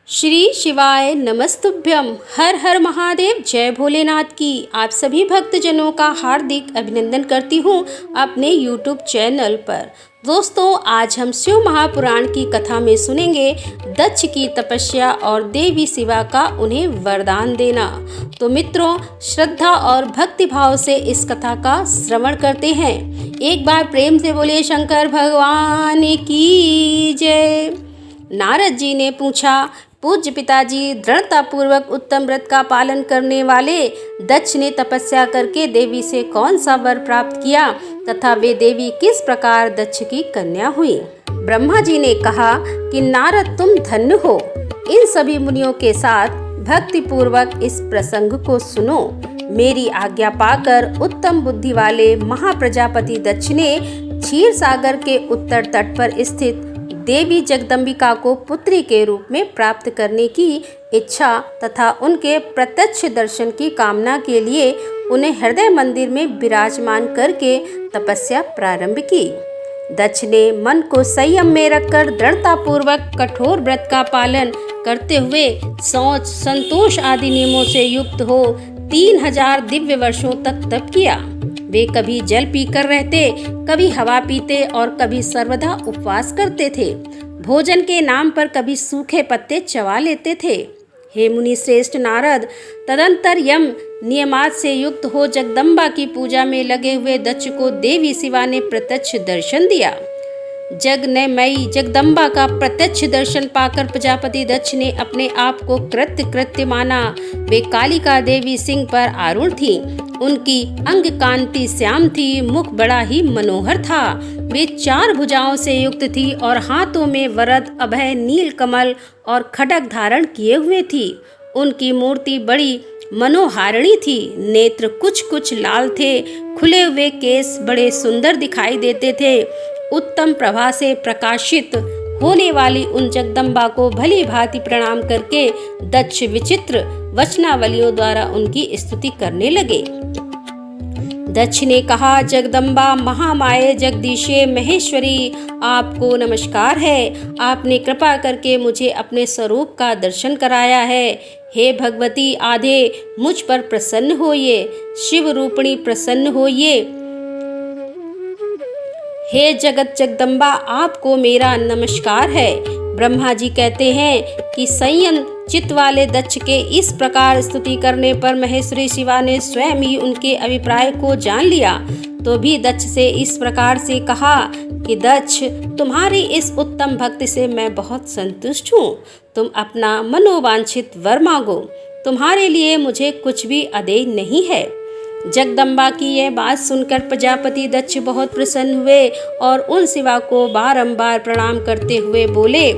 श्री शिवाय नमस्तुभ्यम। हर हर महादेव। जय भोलेनाथ की। आप सभी भक्तजनों का हार्दिक अभिनंदन करती हूँ अपने YouTube चैनल पर। दोस्तों, आज हम शिव महापुराण की कथा में सुनेंगे दक्ष की तपस्या और देवी शिवा का उन्हें वरदान देना। तो मित्रों, श्रद्धा और भक्ति भाव से इस कथा का श्रवण करते हैं। एक बार प्रेम से बोलिए शंकर भगवान की जय। नारद जी ने पूछा, पूज्य पिताजी, दृढ़तापूर्वक उत्तम व्रत का पालन करने वाले दक्ष ने तपस्या करके देवी से कौन सा वर प्राप्त किया तथा वे देवी किस प्रकार दक्ष की कन्या हुई। ब्रह्मा जी ने कहा कि नारद, तुम धन्य हो। इन सभी मुनियों के साथ भक्ति पूर्वक इस प्रसंग को सुनो। मेरी आज्ञा पाकर उत्तम बुद्धि वाले महाप्रजापति दक्ष ने क्षीर सागर के उत्तर तट पर स्थित देवी जगदम्बिका को पुत्री के रूप में प्राप्त करने की इच्छा तथा उनके प्रत्यक्ष दर्शन की कामना के लिए उन्हें हृदय मंदिर में विराजमान करके तपस्या प्रारंभ की। दक्ष ने मन को संयम में रखकर दृढ़तापूर्वक कठोर व्रत का पालन करते हुए शौच, संतोष आदि नियमों से युक्त हो 3000 दिव्य वर्षों तक तप किया। वे कभी जल पीकर रहते, कभी हवा पीते और कभी सर्वदा उपवास करते थे। भोजन के नाम पर कभी सूखे पत्ते चबा लेते थे। हे मुनि श्रेष्ठ नारद, तदंतर यम नियमात से युक्त हो जगदम्बा की पूजा में लगे हुए दक्ष को देवी शिवा ने प्रत्यक्ष दर्शन दिया। जगन्मयी जगदम्बा का प्रत्यक्ष दर्शन पाकर प्रजापति दक्ष ने अपने आप को कृत्य माना। वे कालिका देवी सिंह पर आरूढ़ थी। उनकी अंग कांति श्याम थी, मुख बड़ा ही मनोहर था। वे 4 भुजाओं से युक्त थी और हाथों में वरद, अभय, नील कमल और खड्ग धारण किए हुए थी। उनकी मूर्ति बड़ी मनोहारिणी थी। नेत्र कुछ लाल थे। खुले हुए केस बड़े सुंदर दिखाई देते थे। उत्तम प्रभा से प्रकाशित होने वाली उन जगदम्बा को भली भांति प्रणाम करके दक्ष विचित्र वचनावलियों द्वारा उनकी स्तुति करने लगे। दक्ष ने कहा, जगदम्बा महामाये जगदीशे महेश्वरी, आपको नमस्कार है। आपने कृपा करके मुझे अपने स्वरूप का दर्शन कराया है। हे भगवती आधे मुझ पर प्रसन्न होइए। शिव रूपिणी प्रसन्न होइए। हे जगत जगदम्बा, आपको मेरा नमस्कार है। ब्रह्मा जी कहते हैं कि संयम चित्त वाले दक्ष के इस प्रकार स्तुति करने पर महेश्वरी शिवा ने स्वयं ही उनके अभिप्राय को जान लिया। तो भी दक्ष से इस प्रकार से कहा कि दक्ष, तुम्हारी इस उत्तम भक्ति से मैं बहुत संतुष्ट हूँ। तुम अपना मनोवांछित वर मांगो। तुम्हारे लिए मुझे कुछ भी अदेय नहीं है। जगदम्बा की यह बात सुनकर प्रजापति दक्ष बहुत प्रसन्न हुए और उन शिवा को बारंबार प्रणाम करते हुए बोले।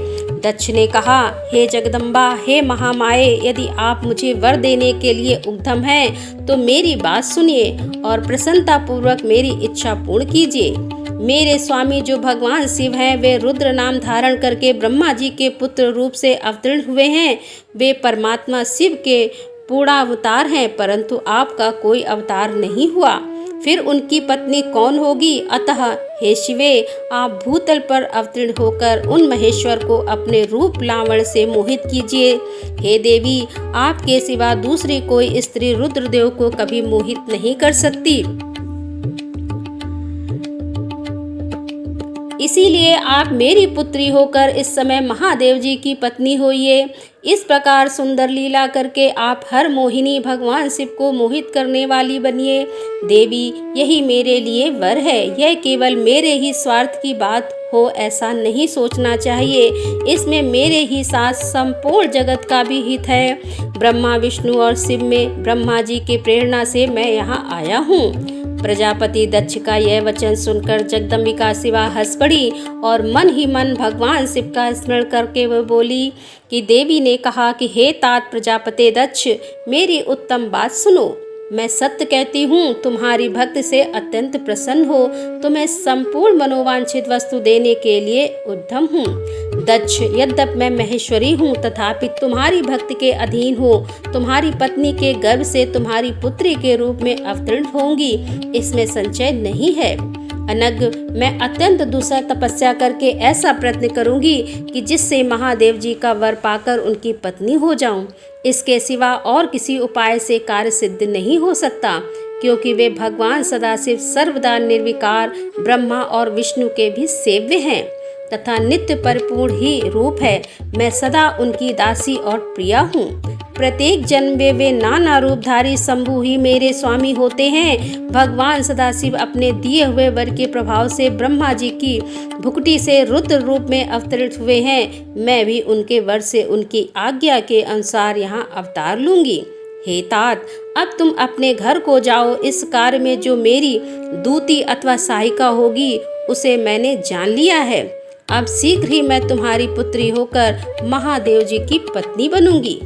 दक्ष ने कहा, हे जगदम्बा, हे महामाये, यदि आप मुझे वर देने के लिए उद्यम हैं तो मेरी बात सुनिए और प्रसन्नता पूर्वक मेरी इच्छा पूर्ण कीजिए। मेरे स्वामी जो भगवान शिव हैं, वे रुद्र नाम धारण करके ब्रह्मा जी के पुत्र रूप से अवतीर्ण हुए हैं। वे परमात्मा शिव के पूर्णावतार हैं, परंतु आपका कोई अवतार नहीं हुआ। फिर उनकी पत्नी कौन होगी? अतः हे शिवे, आप भूतल पर अवतीर्ण होकर उन महेश्वर को अपने रूप लावण्य से मोहित कीजिए। हे देवी, आपके सिवा दूसरी कोई स्त्री रुद्रदेव को कभी मोहित नहीं कर सकती। इसीलिए आप मेरी पुत्री होकर इस समय महादेव जी की पत्नी होइए। इस प्रकार सुंदर लीला करके आप हर मोहिनी भगवान शिव को मोहित करने वाली बनिए। देवी, यही मेरे लिए वर है। यह केवल मेरे ही स्वार्थ की बात हो ऐसा नहीं सोचना चाहिए। इसमें मेरे ही साथ संपूर्ण जगत का भी हित है। ब्रह्मा, विष्णु और शिव में ब्रह्मा जी के प्रेरणा से मैं यहाँ आया हूँ। प्रजापति दक्ष का यह वचन सुनकर जगदम्बिका शिवा हंस पड़ी और मन ही मन भगवान शिव का स्मरण करके वह बोली कि देवी ने कहा कि हे तात प्रजापति दक्ष, मेरी उत्तम बात सुनो। मैं सत्य कहती हूँ, तुम्हारी भक्ति से अत्यंत प्रसन्न हो तो मैं संपूर्ण मनोवांछित वस्तु देने के लिए उद्यम हूँ। दक्ष, यद्यपि मैं महेश्वरी हूँ तथापि तुम्हारी भक्ति के अधीन हो। तुम्हारी पत्नी के गर्भ से तुम्हारी पुत्री के रूप में अवतीर्ण होंगी, इसमें संशय नहीं है। अनग मैं अत्यंत दूसरा तपस्या करके ऐसा प्रयत्न करूंगी कि जिससे महादेव जी का वर पाकर उनकी पत्नी हो जाऊं। इसके सिवा और किसी उपाय से कार्य सिद्ध नहीं हो सकता, क्योंकि वे भगवान सदाशिव सर्वदा निर्विकार ब्रह्मा और विष्णु के भी सेव्य हैं तथा नित्य परिपूर्ण ही रूप है। मैं सदा उनकी दासी और प्रिया हूँ। प्रत्येक जन्म में वे नाना रूपधारी शंभु ही मेरे स्वामी होते हैं। भगवान सदाशिव अपने दिए हुए वर के प्रभाव से ब्रह्मा जी की भुकुटी से रुद्र रूप में अवतरित हुए हैं। मैं भी उनके वर से उनकी आज्ञा के अनुसार यहाँ अवतार लूंगी। हे तात, अब तुम अपने घर को जाओ। इस कार्य में जो मेरी दूती अथवा सहायिका होगी उसे मैंने जान लिया है। अब शीघ्र ही मैं तुम्हारी पुत्री होकर महादेव जी की पत्नी बनूंगी।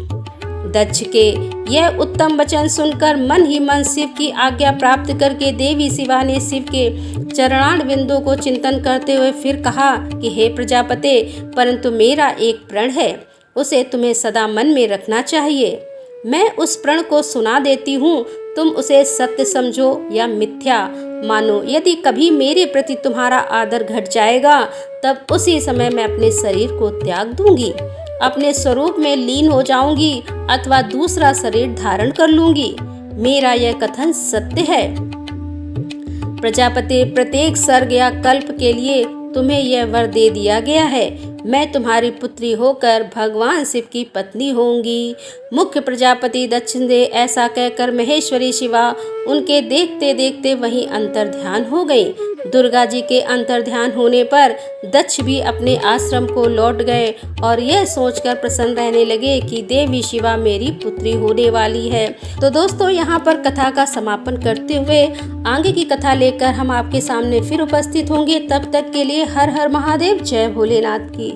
दक्ष के यह उत्तम वचन सुनकर मन ही मन शिव की आज्ञा प्राप्त करके देवी शिवा ने शिव के चरणार बिंदु को चिंतन करते हुए फिर कहा कि हे प्रजापते, परंतु मेरा एक प्रण है, उसे तुम्हें सदा मन में रखना चाहिए। मैं उस प्रण को सुना देती हूँ, तुम उसे सत्य समझो या मिथ्या मानो। यदि कभी मेरे प्रति तुम्हारा आदर घट जाएगा तब उसी समय मैं अपने शरीर को त्याग दूंगी, अपने स्वरूप में लीन हो जाऊंगी अथवा दूसरा शरीर धारण कर लूंगी। मेरा यह कथन सत्य है। प्रजापति, प्रत्येक सर्ग या कल्प के लिए तुम्हें यह वर दे दिया गया है। मैं तुम्हारी पुत्री होकर भगवान शिव की पत्नी होंगी। मुख्य प्रजापति दक्ष ने ऐसा कहकर महेश्वरी शिवा उनके देखते देखते वहीं अंतर्ध्यान हो गई। दुर्गा जी के अंतर्ध्यान होने पर दक्ष भी अपने आश्रम को लौट गए और यह सोचकर प्रसन्न रहने लगे कि देवी शिवा मेरी पुत्री होने वाली है। तो दोस्तों, यहाँ पर कथा का समापन करते हुए आगे की कथा लेकर हम आपके सामने फिर उपस्थित होंगे। तब तक के लिए हर हर महादेव, जय भोलेनाथ की।